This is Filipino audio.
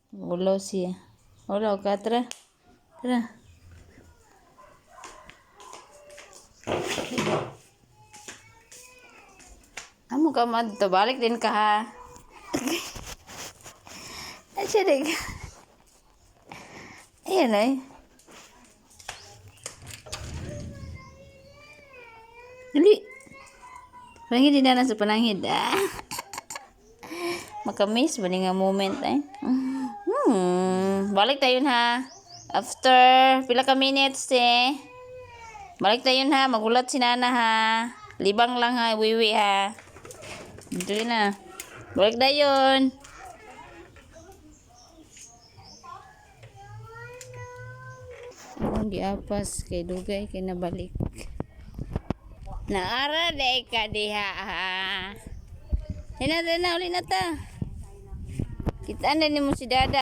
Ulaw siya. Ulaw ka, tara. Tara. Amo ka madto, balik din ka ha. Asya din ka. Ayan ay. Dali. Pangit din na sa panangid. Makamiss ba nga moment ay? Balik tayo ha. After pila ka minutes balik tayo ha. Magulat si Nana ha. Libang lang ha. Wiwi ha. Dali na. Balik dayon. Ang giapas kay dugay kay nabalik. Naara day ka diha ha. Hina na uli na ta. Kita na ni mo si Dada.